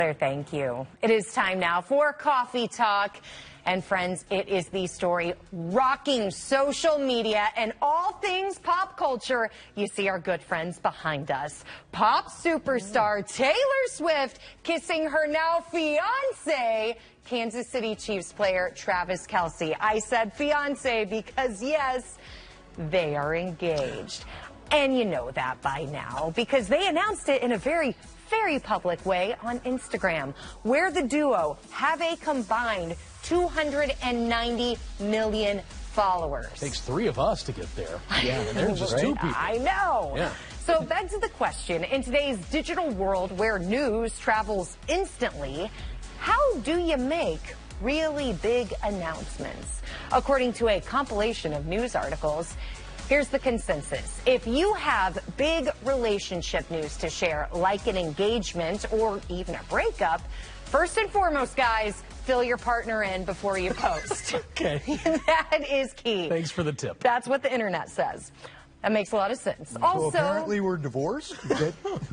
Thank you. It is time now for Coffee Talk. And friends, it is the story rocking social media and all things pop culture. You see our good friends behind us. Pop superstar Taylor Swift kissing her now fiance, Kansas City Chiefs player Travis Kelce. I said fiance because, yes, they are engaged. And you know that by now because they announced it in a very public way on Instagram, where the duo have a combined 290 million followers. Takes 3 of us to get there. Yeah, and they're just 2 people. I know. Yeah. So begs the question, in today's digital world where news travels instantly, how do you make really big announcements? According to a compilation of news articles, here's the consensus. If you have big relationship news to share, like an engagement or even a breakup, first and foremost, guys, fill your partner in before you post. Okay. That is key. Thanks for the tip. That's what the internet says. That makes a lot of sense. So apparently we're divorced?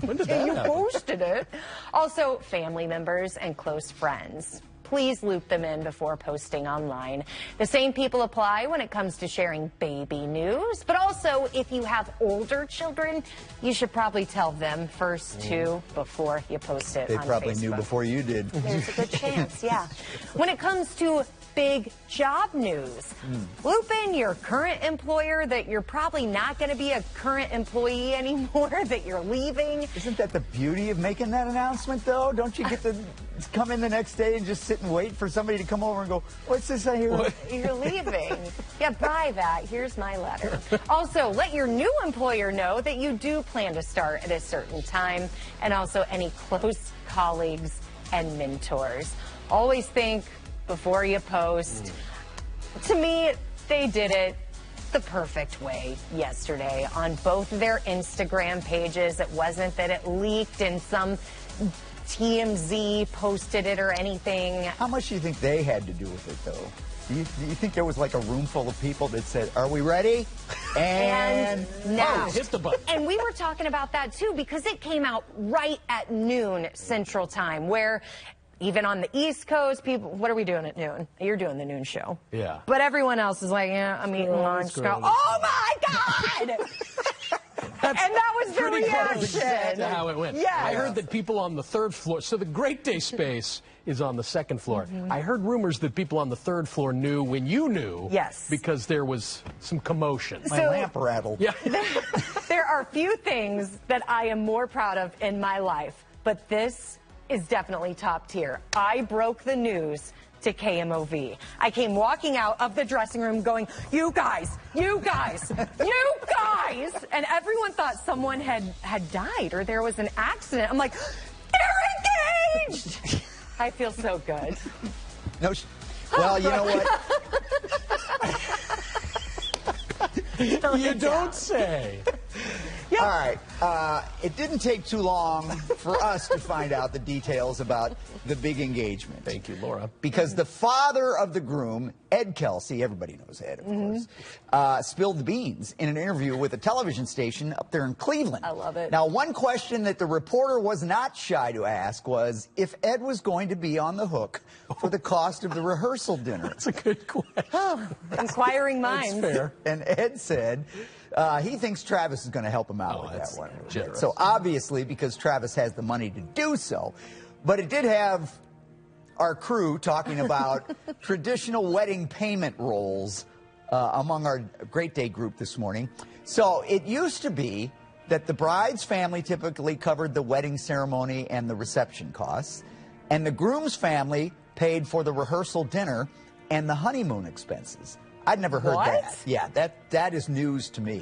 When did that you happen? posted it. Also, family members and close friends. Please loop them in before posting online. The same people apply when it comes to sharing baby news, but also if you have older children, you should probably tell them first too before you post it on Facebook. They probably knew before you did. There's a good chance, yeah. When it comes to big job news, loop in your current employer that you're probably not going to be a current employee anymore, that you're leaving. Isn't that the beauty of making that announcement, though? Don't you get to come in the next day and just sit and wait for somebody to come over and go, what's this I hear? You're leaving. Yeah, buy that. Here's my letter. Also, let your new employer know that you do plan to start at a certain time, and also any close colleagues and mentors. Always think before you post. To me, they did it the perfect way yesterday on both their Instagram pages. It wasn't that it leaked and some TMZ posted it or anything. How much do you think they had to do with it, though? Do you think there was like a room full of people that said, are we ready? And now. Hit the button. And we were talking about that, too, because it came out right at noon Central Time, where even on the East Coast, people, what are we doing at noon? You're doing the noon show. Yeah. But everyone else is like, yeah, I'm eating lunch. Oh, my God! And that was the reaction. Exactly how it went. Yeah. I heard that people on the 3rd floor, so the Great Day space is on the 2nd floor. I heard rumors that people on the 3rd floor knew when you knew. Yes. Because there was some commotion. My lamp rattled. Yeah. There are few things that I am more proud of in my life, but this is definitely top tier. I broke the news to KMOV. I came walking out of the dressing room going, you guys, you guys, you guys! And everyone thought someone had died or there was an accident. I'm like, they're engaged! I feel so good. No, well, you know what? You don't say. Yep. All right. It didn't take too long for us to find out the details about the big engagement. Thank you, Laura. Because the father of the groom, Ed Kelce, everybody knows Ed, of course, spilled the beans in an interview with a television station up there in Cleveland. I love it. Now, one question that the reporter was not shy to ask was if Ed was going to be on the hook for the cost of the rehearsal dinner. That's a good question. Inquiring minds. That's fair. And Ed said he thinks Travis is going to help him out with that one. Generous. So obviously, because Travis has the money to do so. But it did have our crew talking about traditional wedding payment rolls among our Great Day group this morning. So it used to be that the bride's family typically covered the wedding ceremony and the reception costs, and the groom's family paid for the rehearsal dinner and the honeymoon expenses. I'd never heard that. Yeah, that is news to me.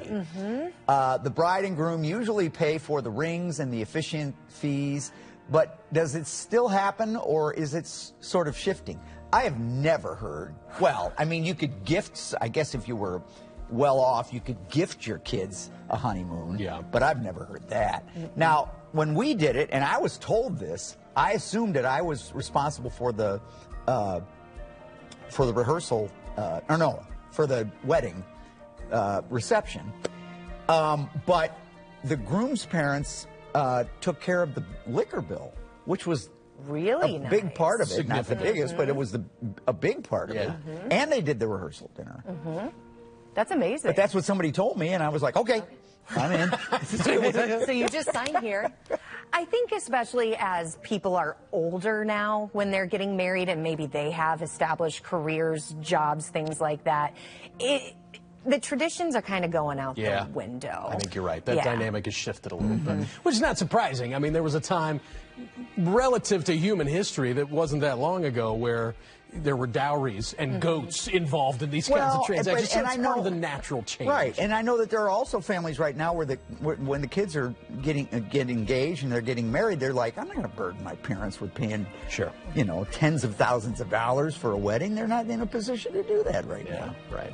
The bride and groom usually pay for the rings and the officiant fees, but does it still happen, or is it sort of shifting? I have never heard. Well, I mean, you could gift, I guess if you were well off, you could gift your kids a honeymoon. Yeah. But I've never heard that. Now, when we did it, and I was told this, I assumed that I was responsible for the rehearsal, or no, for the wedding reception. But the groom's parents took care of the liquor bill, which was Really nice. big part of it. Not the Significant. biggest, but it was a big part of it. And they did the rehearsal dinner. That's amazing. But that's what somebody told me, and I was like, okay, I'm in. So you just sign here. I think especially as people are older now, when they're getting married and maybe they have established careers, jobs, things like that, the traditions are kind of going out the window. I think you're right. That dynamic has shifted a little bit, which is not surprising. I mean, there was a time relative to human history that wasn't that long ago where there were dowries and goats involved in these kinds of transactions. So it's part of the natural change. Right, and I know that there are also families right now where when the kids are getting engaged and they're getting married, they're like, I'm not going to burden my parents with paying, tens of thousands of dollars for a wedding. They're not in a position to do that right now. Right.